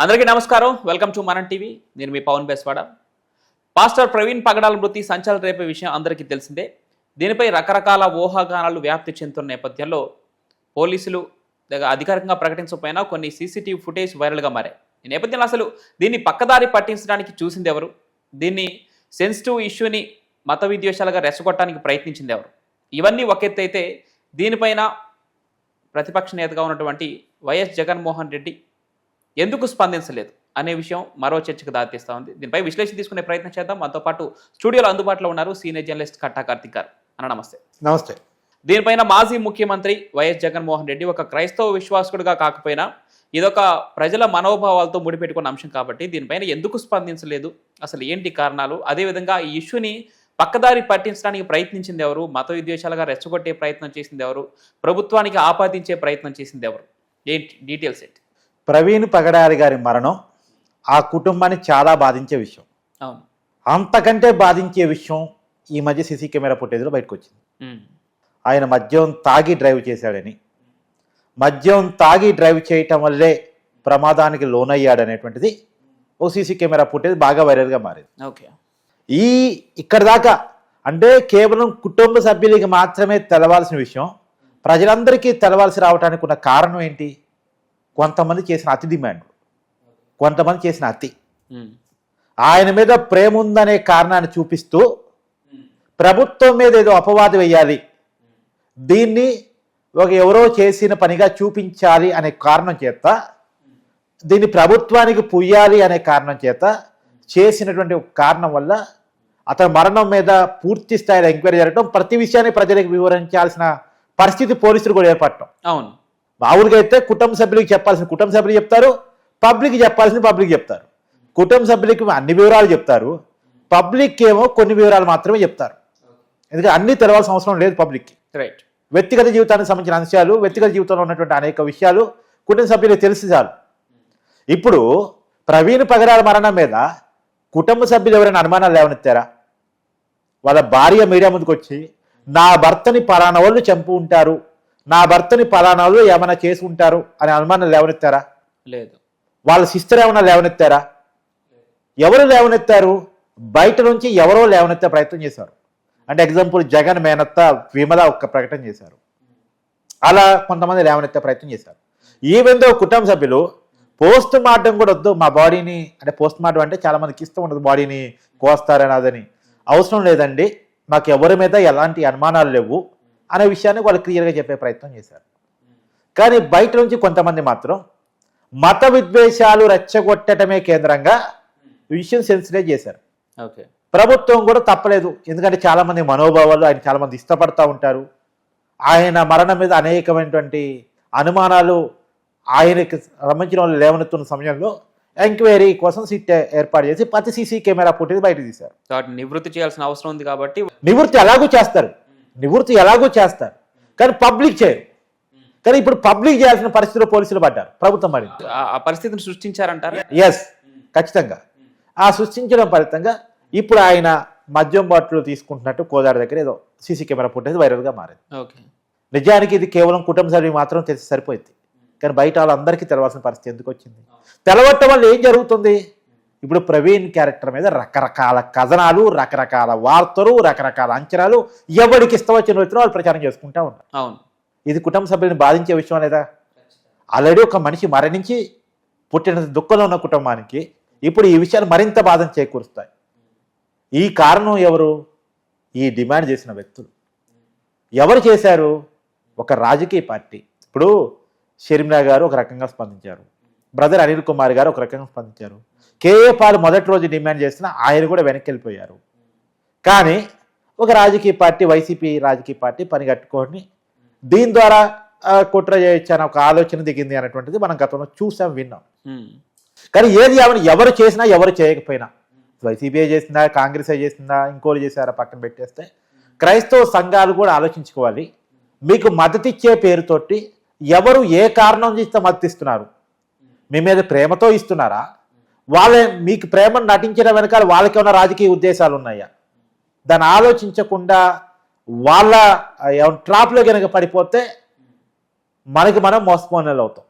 అందరికీ నమస్కారం. Welcome to మనం టీవీ. నేను మీ పవన్ బెస్వాడ. పాస్టర్ ప్రవీణ్ పగడాల మృతి సంచలనం రేపే విషయం అందరికీ తెలిసిందే. దీనిపై రకరకాల ఊహాగానాలు వ్యాప్తి చెందుతున్న నేపథ్యంలో పోలీసులు అధికారికంగా ప్రకటించకపోయినా కొన్ని సీసీటీవీ ఫుటేజ్ వైరల్గా మారాయి. ఈ నేపథ్యంలో అసలు దీన్ని పక్కదారి పట్టించడానికి చూసింది ఎవరు? దీన్ని సెన్సిటివ్ ఇష్యూని మత విద్వేషాలుగా రెచ్చగొట్టడానికి ప్రయత్నించింది ఎవరు? ఇవన్నీ ఒక ఎత్తు అయితే, దీనిపైన ప్రతిపక్ష నేతగా ఉన్నటువంటి వైఎస్ జగన్మోహన్ రెడ్డి ఎందుకు స్పందించలేదు అనే విషయం మరో చర్చకు దారితీస్తూ ఉంది. దీనిపై విశ్లేషణ తీసుకునే ప్రయత్నం చేద్దాం. మనతో పాటు స్టూడియోలో అందుబాటులో ఉన్నారు సీనియర్ జర్నలిస్ట్ కట్టా కార్తిక్ గారు. అన్న నమస్తే. నమస్తే. దీనిపైన మాజీ ముఖ్యమంత్రి వైఎస్ జగన్మోహన్ రెడ్డి ఒక క్రైస్తవ విశ్వాసకుడిగా కాకపోయినా ఇదొక ప్రజల మనోభావాలతో ముడిపెట్టుకున్న అంశం కాబట్టి దీనిపైన ఎందుకు స్పందించలేదు, అసలు ఏంటి కారణాలు, అదేవిధంగా ఈ ఇష్యూని పక్కదారి పట్టించడానికి ప్రయత్నించింది ఎవరు, మత విద్వేషాలుగా రెచ్చగొట్టే ప్రయత్నం చేసింది ఎవరు, ప్రభుత్వానికి ఆపాదించే ప్రయత్నం చేసింది ఎవరు, ఏంటి డీటెయిల్స్ ఏంటి? ప్రవీణ్ పగడారి గారి మరణం ఆ కుటుంబాన్ని చాలా బాధించే విషయం. అవును. అంతకంటే బాధించే విషయం ఈ మధ్య సీసీ కెమెరా ఫుటేజ్లో బయటకు వచ్చింది. ఆయన మద్యం తాగి డ్రైవ్ చేశాడని, మద్యం తాగి డ్రైవ్ చేయటం వల్లే ప్రమాదానికి లోనయ్యాడనేటువంటిది ఓ సీసీ కెమెరా ఫుటేజ్ బాగా వైరల్గా మారింది. ఓకే. ఇక్కడ దాకా అంటే కేవలం కుటుంబ సభ్యులకి మాత్రమే తెలవాల్సిన విషయం ప్రజలందరికీ తెలవాల్సి రావడానికి ఉన్న కారణం ఏంటి? కొంతమంది చేసిన అతి డిమాండ్, కొంతమంది చేసిన అతి, ఆయన మీద ప్రేమ ఉందనే కారణాన్ని చూపిస్తూ ప్రభుత్వం మీద ఏదో అపవాదం వేయాలి, దీన్ని ఎవరో చేసిన పనిగా చూపించాలి అనే కారణం చేత, దీన్ని ప్రభుత్వానికి పుయ్యాలి అనే కారణం చేత చేసినటువంటి కారణం వల్ల అతని మరణం మీద పూర్తి స్థాయిలో ఎంక్వైరీ జరగడం, ప్రతి విషయాన్ని ప్రజలకు వివరించాల్సిన పరిస్థితి పోలీసులు కూడా ఏర్పడటం. అవును. మామూలుగా అయితే కుటుంబ సభ్యులకి చెప్పాల్సిన కుటుంబ సభ్యులు చెప్తారు, పబ్లిక్ చెప్పాల్సిన పబ్లిక్ చెప్తారు. కుటుంబ సభ్యులకి అన్ని వివరాలు చెప్తారు, పబ్లిక్ ఏమో కొన్ని వివరాలు మాత్రమే చెప్తారు. ఎందుకంటే అన్ని తెలవాల్సిన అవసరం లేదు పబ్లిక్కి. రైట్. వ్యక్తిగత జీవితానికి సంబంధించిన అంశాలు, వ్యక్తిగత జీవితంలో ఉన్నటువంటి అనేక విషయాలు కుటుంబ సభ్యులకు తెలిసి చాలు. ఇప్పుడు ప్రవీణ్ పగడాల మరణం మీద కుటుంబ సభ్యులు ఎవరైనా అనుమానాలు లేవనెత్తారా? వాళ్ళ భార్య మీడియా ముందుకు వచ్చి నా భర్తని పలానా వాళ్ళు చంపు ఉంటారు, నా భర్తని పలానా వాళ్ళు ఏమైనా చేసి ఉంటారు అనే అనుమానాలు లేవనెత్తారా? లేదు. వాళ్ళ సిస్టర్ ఏమైనా లేవనెత్తారా? ఎవరు లేవనెత్తారు? బయట నుంచి ఎవరో లేవనెత్తే ప్రయత్నం చేశారు. అంటే ఎగ్జాంపుల్ జగన్ మేనత్త విమల ఒక ప్రకటన చేశారు, అలా కొంతమంది లేవనెత్తే ప్రయత్నం చేశారు. ఈవెన్ దో కుటుంబ సభ్యులు పోస్ట్ మార్టం కూడా వద్దు, మా బాడీని, అంటే పోస్ట్ మార్టం అంటే చాలా మందికి ఇష్టం ఉండదు, బాడీని కోస్తారని అదని, అవసరం లేదండి, మాకు ఎవరి మీద ఎలాంటి అనుమానాలు లేవు అనే విషయాన్ని వాళ్ళు క్లియర్గా చెప్పే ప్రయత్నం చేశారు. కానీ బయట నుంచి కొంతమంది మాత్రం మత విద్వేషాలు రెచ్చగొట్టడమే కేంద్రంగా విషయం సెన్సిటైజ్ చేశారు. ఓకే. ప్రభుత్వం కూడా తప్పలేదు, ఎందుకంటే చాలామంది మనోభావాలు, ఆయన చాలామంది ఇష్టపడతా ఉంటారు. ఆయన మరణం మీద అనేకమైనటువంటి అనుమానాలు ఆయనకి సంబంధించిన వాళ్ళు లేవనెత్తున్న సమయంలో ఎంక్వైరీ కోసం సిట్ ఏర్పాటు చేసి ప్రతి సీసీ కెమెరా ఫుటేజ్ బయట తీశారు. నివృత్తి చేయాల్సిన అవసరం ఉంది కాబట్టి నివృత్తి ఎలాగూ చేస్తారు, కానీ పబ్లిక్ చేయరు. కానీ ఇప్పుడు పబ్లిక్ చేయాల్సిన పరిస్థితిలో పోలీసులు పడ్డారు, ప్రభుత్వం పడింది. ఆ పరిస్థితిని సృష్టించారంటారు. ఎస్, ఖచ్చితంగా. ఆ సృష్టించడం ఫలితంగా ఇప్పుడు ఆయన మద్యం బాటిల్ తీసుకుంటున్నట్టు కోదాడ దగ్గర ఏదో సీసీ కెమెరా ఫుటేజ్ వైరల్గా మారింది. ఓకే. నిజానికి ఇది కేవలం కుటుంబ సభ్యులు మాత్రం తెలిసి సరిపోయింది, కానీ బయట వాళ్ళందరికీ తెలవాల్సిన పరిస్థితి ఎందుకు వచ్చింది? తెలవటం వల్ల ఏం జరుగుతుంది? ఇప్పుడు ప్రవీణ్ క్యారెక్టర్ మీద రకరకాల కథనాలు, రకరకాల వార్తలు, రకరకాల అంచనాలు, ఎవరికి ఇష్టం వచ్చిన వ్యక్తులు వాళ్ళు ప్రచారం చేసుకుంటా ఉంటారు. అవును. ఇది కుటుంబ సభ్యులను బాధించే విషయం లేదా? ఆల్రెడీ ఒక మనిషి మరణించి పుట్టిన దుఃఖంలో ఉన్న కుటుంబానికి ఇప్పుడు ఈ విషయాలు మరింత బాధను చేకూరుస్తాయి. ఈ కారణం ఎవరు? ఈ డిమాండ్ చేసిన వ్యక్తులు. ఎవరు చేశారు? ఒక రాజకీయ పార్టీ. ఇప్పుడు షర్మిలా గారు ఒక రకంగా స్పందించారు, బ్రదర్ అనిల్ కుమార్ గారు ఒక రకంగా స్పందించారు, కేఏ పాల్ మొదటి రోజు డిమాండ్ చేసిన ఆయన కూడా వెనక్కి వెళ్ళిపోయారు. కానీ ఒక రాజకీయ పార్టీ, వైసీపీ రాజకీయ పార్టీ పని కట్టుకొని దీని ద్వారా కుట్ర చేయొచ్చు అనే ఒక ఆలోచన దిగింది అనేటువంటిది మనం గతంలో చూసాం, విన్నాం. కానీ ఏది ఎవరు చేసినా ఎవరు చేయకపోయినా, వైసీపీ చేసిందా, కాంగ్రెస్ చేసిందా, ఇంకోరు చేశారా పక్కన పెట్టేస్తే, క్రైస్తవ సంఘాలు కూడా ఆలోచించుకోవాలి. మీకు మద్దతిచ్చే పేరుతోటి ఎవరు ఏ కారణం చేస్తే మద్దతిస్తున్నారు? మీ మీద ప్రేమతో ఇస్తున్నారా? వాళ్ళే మీకు ప్రేమను నటించడం వెనకాల వాళ్ళకి ఉన్న రాజకీయ ఉద్దేశాలు ఉన్నాయా? దాన్ని ఆలోచించకుండా వాళ్ళ ట్రాప్లో కనుక పడిపోతే మనకి మనం మోసపోనేలు అవుతాం.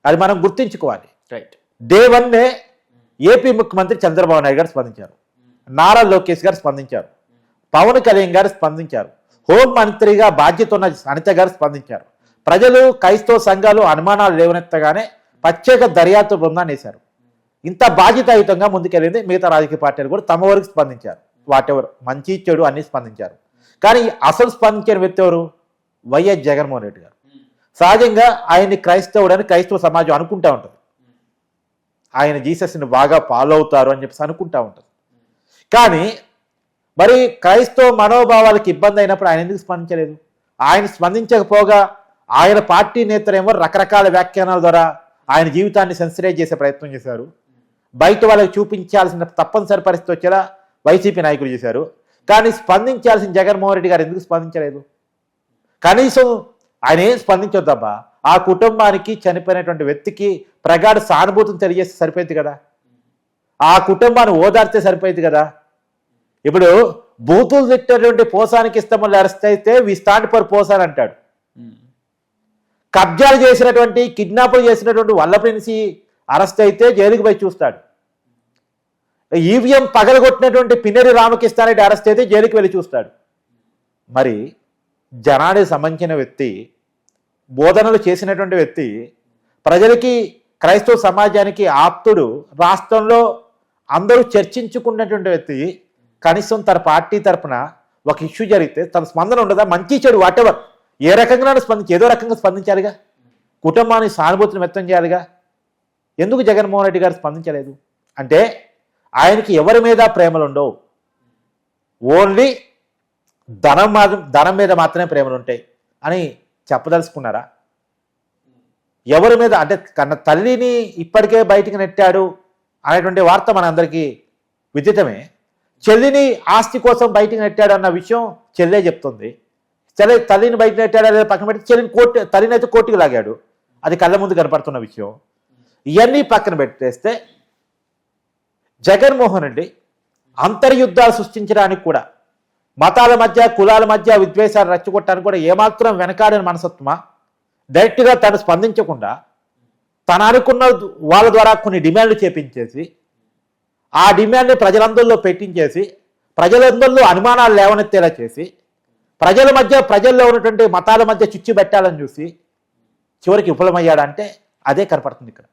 అది మనం గుర్తించుకోవాలి. రైట్. డే వన్నే ఏపీ ముఖ్యమంత్రి చంద్రబాబు నాయుడు గారు స్పందించారు, నారా లోకేష్ గారు స్పందించారు, పవన్ కళ్యాణ్ గారు స్పందించారు, హోం మంత్రిగా బాధ్యత ఉన్న అనిత గారు స్పందించారు. ప్రజలు క్రైస్తవ సంఘాలు అనుమానాలు లేవనెత్తగానే ప్రత్యేక దర్యాప్తు బృందాన్ని వేశారు. ఇంత బాధ్యతాయుతంగా ముందుకెళ్ళింది మిగతా రాజకీయ పార్టీలు కూడా తమ వరకు స్పందించారు. వాటెవరు మంచి చెడు అన్ని స్పందించారు. కానీ అసలు స్పందించిన వ్యక్తి ఎవరు? వైఎస్ జగన్మోహన్ రెడ్డి గారు. సహజంగా ఆయన్ని క్రైస్తవుడని క్రైస్తవ సమాజం అనుకుంటా ఉంటుంది, ఆయన జీసస్ని బాగా ఫాలో అవుతారు అని చెప్పేసి అనుకుంటా ఉంటుంది. కానీ మరి క్రైస్తవ మనోభావాలకు ఇబ్బంది అయినప్పుడు ఆయన ఎందుకు స్పందించలేదు? ఆయన స్పందించకపోగా ఆయన పార్టీ నేతలేమో రకరకాల వ్యాఖ్యానాల ద్వారా ఆయన జీవితాన్ని సెన్సిటైజ్ చేసే ప్రయత్నం చేశారు. బయట వాళ్ళకి చూపించాల్సిన తప్పనిసరి పరిస్థితి వచ్చేలా వైసీపీ నాయకులు చేశారు. కానీ స్పందించాల్సిన జగన్మోహన్ రెడ్డి గారు ఎందుకు స్పందించలేదు? కనీసం ఆయన ఏం స్పందించొద్దబ్బా, ఆ కుటుంబానికి చనిపోయినటువంటి వ్యక్తికి ప్రగాఢ సానుభూతిని తెలియజేస్తే సరిపోయింది కదా, ఆ కుటుంబాన్ని ఓదార్తే సరిపోయింది కదా. ఇప్పుడు బూతులు తిట్టేటువంటి పోసానికి ఇష్టమని అరెస్ట్ అయితే వి స్టాండ్ ఫర్ పోసాన్ అంటాడు. కబ్జాలు చేసినటువంటి కిడ్నాపులు చేసినటువంటి వల్లప్రిన్సి అరెస్ట్ అయితే జైలుకి పోయి చూస్తాడు. ఈవీఎం పగలగొట్టినటువంటి పిన్నెరి రామకృష్ణారెడ్డి అరెస్ట్ అయితే జైలుకి వెళ్ళి చూస్తాడు. మరి జనానికి సంబంధించిన వ్యక్తి, బోధనలు చేసినటువంటి వ్యక్తి, ప్రజలకి క్రైస్తవ సమాజానికి ఆప్తుడు, రాష్ట్రంలో అందరూ చర్చించుకున్నటువంటి వ్యక్తి కనీసం తన పార్టీ తరఫున ఒక ఇష్యూ జరిగితే తన స్పందన ఉండదా? మంచి చెడు వాటెవర్ ఏ రకంగా స్పందించి ఏదో రకంగా స్పందించాలిగా, కుటుంబానికి సానుభూతిని వ్యక్తం చేయాలిగా. ఎందుకు జగన్మోహన్ రెడ్డి గారు స్పందించలేదు? అంటే ఆయనకి ఎవరి మీద ప్రేమలు ఉండవు, ఓన్లీ ధనం మీద మాత్రమే ప్రేమలు ఉంటాయి అని చెప్పదలుచుకున్నారా? ఎవరి మీద అంటే కన్న తల్లిని ఇప్పటికే బయటికి నెట్టాడు అనేటువంటి వార్త మనందరికీ విదితమే. చెల్లిని ఆస్తి కోసం బయటికి నెట్టాడు అన్న విషయం చెల్లె చెప్తుంది. తల్లిని బయట నెట్టాడు అనేది పక్కన పెట్టి తల్లిని అయితే కోర్టుకు లాగాడు, అది కళ్ళ ముందు కనపడుతున్న విషయం. ఇవన్నీ పక్కన పెట్టేస్తే జగన్మోహన్ రెడ్డి అంతర్యుద్ధాలు సృష్టించడానికి కూడా, మతాల మధ్య కులాల మధ్య విద్వేషాలు రెచ్చగొట్టడానికి కూడా ఏమాత్రం వెనకాడని మనసత్వమా? డైరెక్ట్గా తను స్పందించకుండా తను అనుకున్న వాళ్ళ ద్వారా కొన్ని డిమాండ్లు చేపించేసి ఆ డిమాండ్ని ప్రజలందరిలో పెట్టించేసి ప్రజలందరిలో అనుమానాలు లేవనెత్తేలా చేసి ప్రజల్లో ఉన్నటువంటి మతాల మధ్య చిచ్చు పెట్టాలని చూసి చివరికి విఫలమయ్యాడంటే అదే కనపడుతుంది ఇక్కడ.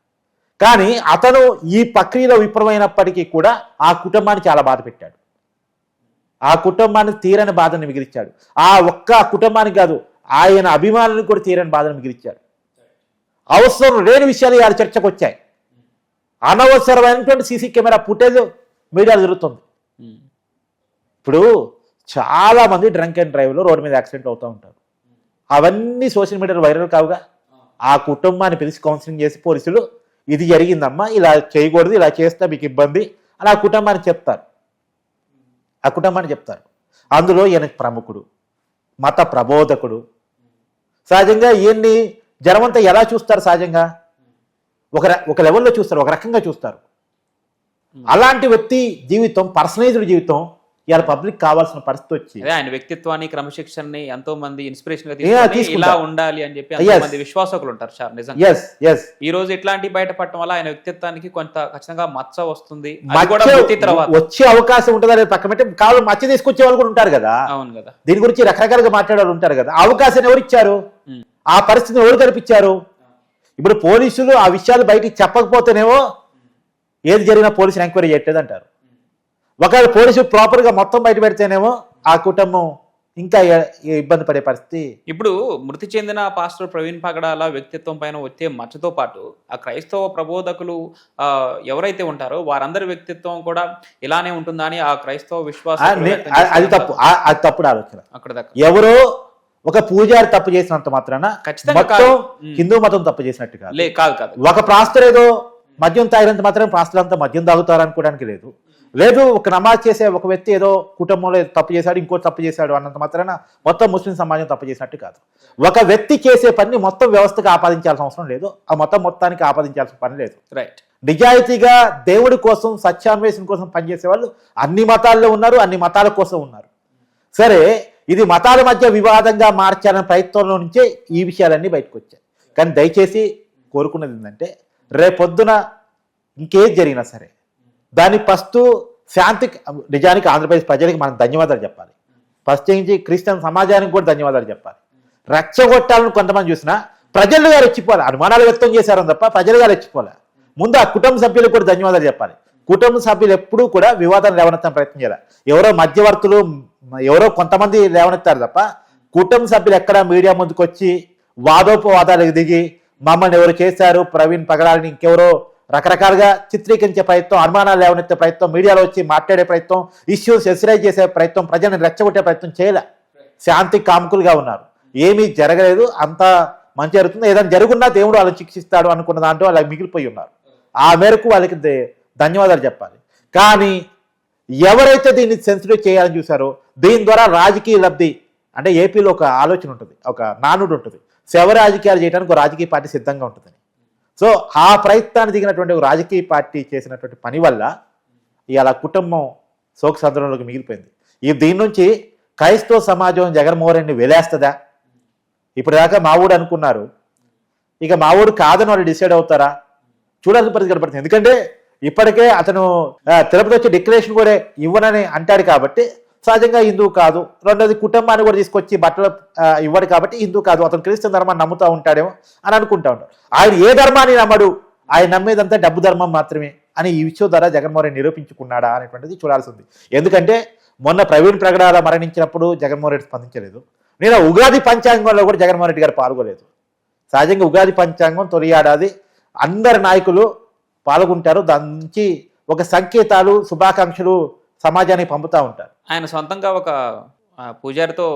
కానీ అతను ఈ ప్రక్రియలో విఫలమైనప్పటికీ కూడా ఆ కుటుంబాన్ని చాలా బాధ పెట్టాడు, ఆ కుటుంబాన్ని తీరని బాధను మిగిలిచ్చాడు. ఆ ఒక్క కుటుంబానికి కాదు, ఆయన అభిమానులను కూడా తీరని బాధను మిగిలిచ్చాడు. అవసరం లేని విషయాలు ఇవాళ చర్చకు వచ్చాయి. అనవసరమైనటువంటి సీసీ కెమెరా ఫుటేజ్ మీడియాలో జరుగుతుంది. ఇప్పుడు చాలా మంది డ్రంక్ అండ్ డ్రైవ్లో రోడ్డు మీద యాక్సిడెంట్ అవుతూ ఉంటారు. అవన్నీ సోషల్ మీడియాలో వైరల్ కావుగా. ఆ కుటుంబాన్ని పిలిచి కౌన్సిలింగ్ చేసి పోలీసులు ఇది జరిగిందమ్మా, ఇలా చేయకూడదు, ఇలా చేస్తే మీకు ఇబ్బంది అని ఆ కుటుంబానికి చెప్తారు. అందులో ఈయన ప్రముఖుడు, మత ప్రబోధకుడు. సహజంగా ఈయన్ని జనమంతా ఎలా చూస్తారు? సహజంగా ఒక లెవెల్లో చూస్తారు, ఒక రకంగా చూస్తారు. అలాంటి వ్యక్తి జీవితం, పర్సనైజ్డ్ జీవితం ఇవాళ పబ్లిక్ కావాల్సిన పరిస్థితి వచ్చి ఆయన వ్యక్తిత్వాన్ని, క్రమశిక్షణని ఎంతో మంది ఇన్స్పిరేషన్ గా తీసుకొని ఇలా ఉండాలి అని చెప్పి ఎంతో మంది విశ్వాసకులు ఉంటారు సార్. నిజంగా ఈ రోజు ఇట్లాంటి బయటపడటం వల్ల ఆయన వ్యక్తిత్వానికి కొంత ఖచ్చితంగా మచ్చ వస్తుంది, వచ్చే అవకాశం ఉంటుంది. పక్కన పెట్టి కావాలి మచ్చ తీసుకొచ్చే వాళ్ళు కూడా ఉంటారు కదా. అవును కదా, దీని గురించి రకరకాలుగా మాట్లాడే వాళ్ళు ఉంటారు కదా. అవకాశం ఎవరు ఇచ్చారు? ఆ పరిస్థితిని ఎవరు కల్పించారు? ఇప్పుడు పోలీసులు ఆ విషయాలు బయటికి చెప్పకపోతేనేమో ఏది జరిగినా పోలీసులు ఎంక్వైరీ చేయట్లేదు అంటారు. ఒకవేళ పోలీసులు ప్రాపర్గా మొత్తం బయట పెడితేనేమో ఆ కుటుంబం ఇంకా ఇబ్బంది పడే పరిస్థితి. ఇప్పుడు మృతి చెందిన పాస్టర్ ప్రవీణ్ పగడాల వ్యక్తిత్వం పైన వచ్చే మచ్చతో పాటు ఆ క్రైస్తవ ప్రబోధకులు ఎవరైతే ఉంటారో వారందరి వ్యక్తిత్వం కూడా ఇలానే ఉంటుందని ఆ క్రైస్తవ విశ్వాసం అది తప్పుడు ఆలోచన. అక్కడ ఎవరో ఒక పూజారి తప్పు చేసినంత మాత్రాన మొత్తం హిందూ మతం తప్పు చేసినట్టు కాదు. ఒక ప్రాస్తులు ఏదో మద్యం తాగినంత మాత్రం ప్రాస్తులంతా మద్యం తాగుతారు అనుకోవడానికి లేదు. ఒక నమాజ్ చేసే ఒక వ్యక్తి ఏదో కుటుంబంలో తప్పు చేశాడు, ఇంకో తప్పు చేశాడు అన్నంత మాత్రాన మొత్తం ముస్లిం సమాజం తప్పు చేసినట్టు కాదు. ఒక వ్యక్తి చేసే పని మొత్తం వ్యవస్థకు ఆపాదించాల్సిన అవసరం లేదు, ఆ మొత్తానికి ఆపాదించాల్సిన పని లేదు. రైట్. నిజాయితీగా దేవుడి కోసం, సత్యాన్వేషణ కోసం పనిచేసే వాళ్ళు అన్ని మతాల్లో ఉన్నారు, అన్ని మతాల కోసం ఉన్నారు. సరే, ఇది మతాల మధ్య వివాదంగా మార్చాలనే ప్రయత్నంలో నుంచే ఈ విషయాలన్నీ బయటకు వచ్చాయి. కానీ దయచేసి కోరుకున్నది ఏంటంటే, రేపొద్దున ఇంకేది జరిగినా సరే దాన్ని ఫస్ట్ శాంతి, నిజానికి ఆంధ్రప్రదేశ్ ప్రజలకి మనం ధన్యవాదాలు చెప్పాలి. ఫస్ట్ నుంచి క్రిస్టియన్ సమాజానికి కూడా ధన్యవాదాలు చెప్పాలి. రెచ్చగొట్టాలని కొంతమంది చూసినా ప్రజలుగా రెచ్చిపోవాలి, అనుమానాలు వ్యక్తం చేశారు తప్ప ప్రజలుగా రెచ్చిపోలే. ముందు ఆ కుటుంబ సభ్యులకు కూడా ధన్యవాదాలు చెప్పాలి. కుటుంబ సభ్యులు ఎప్పుడూ కూడా వివాదాలు లేవనెత్తాలని ప్రయత్నం చేయాలి. ఎవరో మధ్యవర్తులు ఎవరో కొంతమంది లేవనెత్తారు తప్ప కుటుంబ సభ్యులు ఎక్కడ మీడియా ముందుకు వచ్చి వాదోపవాదాలకు దిగి మమ్మల్ని ఎవరు చేశారు, ప్రవీణ్ పగడాలని ఇంకెవరో రకరకాలుగా చిత్రీకరించే ప్రయత్నం, అనుమానాలు లేవనెత్తే ప్రయత్నం, మీడియాలో వచ్చి మాట్లాడే ప్రయత్నం, ఇష్యూస్ ఎసిరైజ్ చేసే ప్రయత్నం, ప్రజలను రెచ్చగొట్టే ప్రయత్నం చేయలే. శాంతి కాముకులుగా ఉన్నారు. ఏమీ జరగలేదు, అంతా మంచి జరుగుతుంది. ఏదైనా జరుగున్నా దేవుడు వాళ్ళని శిక్షిస్తాడు అనుకున్న దాంట్లో వాళ్ళకి మిగిలిపోయి ఉన్నారు. ఆ మేరకు వాళ్ళకి ధన్యవాదాలు చెప్పాలి. కానీ ఎవరైతే దీన్ని సెన్సిటివ్ చేయాలని చూసారో దీని ద్వారా రాజకీయ లబ్ధి, అంటే ఏపీలో ఒక ఆలోచన ఉంటుంది, ఒక నానుడు ఉంటుంది, శవ రాజకీయాలు చేయడానికి ఒక రాజకీయ పార్టీ సిద్ధంగా ఉంటుంది. సో ఆ ప్రయత్నాన్ని దిగినటువంటి ఒక రాజకీయ పార్టీ చేసినటువంటి పని వల్ల ఇలా కుటుంబం శోక సంద్రంలోకి మిగిలిపోయింది. దీని నుంచి క్రైస్తవ సమాజం జగన్మోహన్ రెడ్డిని వెలేస్తుందా? ఇప్పుడు దాకా మా ఊడు అనుకున్నారు, ఇక మా ఊడు కాదని వాళ్ళు డిసైడ్ అవుతారా? చూడాల్సిన పరిస్థితి కనపడుతుంది. ఎందుకంటే ఇప్పటికే అతను తిరుపతి వచ్చి డిక్లరేషన్ కూడా ఇవ్వనని అంటాడు కాబట్టి సహజంగా హిందువు కాదు. రెండోది కుటుంబాన్ని కూడా తీసుకొచ్చి బట్టలు ఇవ్వడు కాబట్టి హిందూ కాదు, అతను క్రిస్టియన్ ధర్మాన్ని నమ్ముతూ ఉంటాడేమో అని అనుకుంటా ఉంటాడు. ఆయన ఏ ధర్మాన్ని నమ్మడు, ఆయన నమ్మేదంతా డబ్బు ధర్మం మాత్రమే అని ఈ విషయం ద్వారా జగన్మోహన్ రెడ్డి నిరూపించుకున్నాడా అనేటువంటిది చూడాల్సి ఉంది. ఎందుకంటే మొన్న ప్రవీణ్ ప్రగడాల మరణించినప్పుడు జగన్మోహన్ రెడ్డి స్పందించలేదు. నేను ఉగాది పంచాంగంలో కూడా జగన్మోహన్ రెడ్డి గారు పాల్గొలేదు. సహజంగా ఉగాది పంచాంగం తొలి ఏడాది అందరి నాయకులు పాల్గొంటారు, దాని నుంచి ఒక సంకేతాలు శుభాకాంక్షలు సమాజానికి పంపుతూ ఉంటారు. ఆయన సొంతంగా ఒక పూజారితో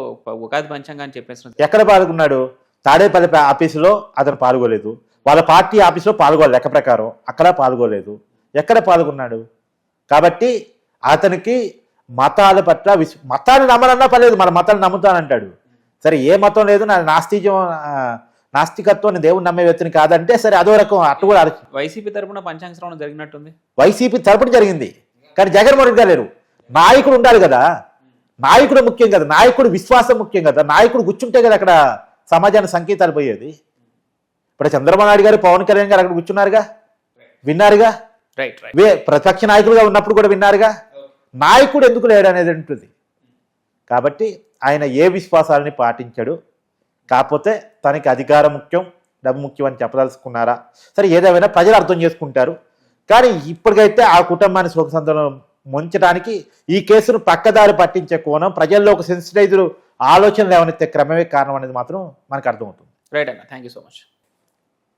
ఉగాది పంచాంగాన్ని చెప్పేసిన ఎక్కడ పాల్గొన్నాడు? తాడేపల్లి ఆఫీసులో అతను పాల్గొలేదు, వాళ్ళ పార్టీ ఆఫీసులో పాల్గొలేదు, లెక్క ప్రకారం అక్కడ పాల్గొలేదు. ఎక్కడ పాల్గొన్నాడు? కాబట్టి అతనికి మతాల పట్ల మతాన్ని నమ్మనన్నా పర్లేదు, మన మతాన్ని నమ్ముతానంటాడు. సరే ఏ మతం లేదు, నా నాస్తికత్వం దేవుని నమ్మే వ్యక్తిని కాదంటే సరే అదో రకం. అట్టు కూడా వైసీపీ తరపున పంచాంగ శ్రవణం జరిగినట్టుంది. వైసీపీ తరపున జరిగింది కానీ జగన్మోహన్ రెడ్డి గారు లేరు. నాయకుడు ఉండాలి కదా, నాయకుడు ముఖ్యం కదా, నాయకుడు విశ్వాసం ముఖ్యం కదా, నాయకుడు కూర్చుంటే కదా అక్కడ సమాజానికి సంకేతాలు పోయేది. ఇప్పుడు చంద్రబాబు నాయుడు గారు పవన్ కళ్యాణ్ గారు అక్కడ కూర్చున్నారుగా, విన్నారుగా, ప్రతిపక్ష నాయకులుగా ఉన్నప్పుడు కూడా విన్నారుగా. నాయకుడు ఎందుకు లేడు అనేది ఉంటుంది. కాబట్టి ఆయన ఏ విశ్వాసాలని పాటించాడు, కాకపోతే తనకి అధికారం ముఖ్యం డబ్బు ముఖ్యం అని చెప్పదలుచుకున్నారా? సరే ఏదేమైనా ప్రజలు అర్థం చేసుకుంటారు. కానీ ఇప్పటికైతే ఆ కుటుంబాన్ని శోకసంద్రంలో ముంచడానికి ఈ కేసును పక్కదారి పట్టించే కోణం, ప్రజల్లో ఒక సెన్సిటైజ్డ్ ఆలోచనలు ఏమైనా క్రమమే కారణం అనేది మాత్రం మనకు అర్థమవుతుంది. రైట్ అన్న, థ్యాంక్ యూ సో మచ్.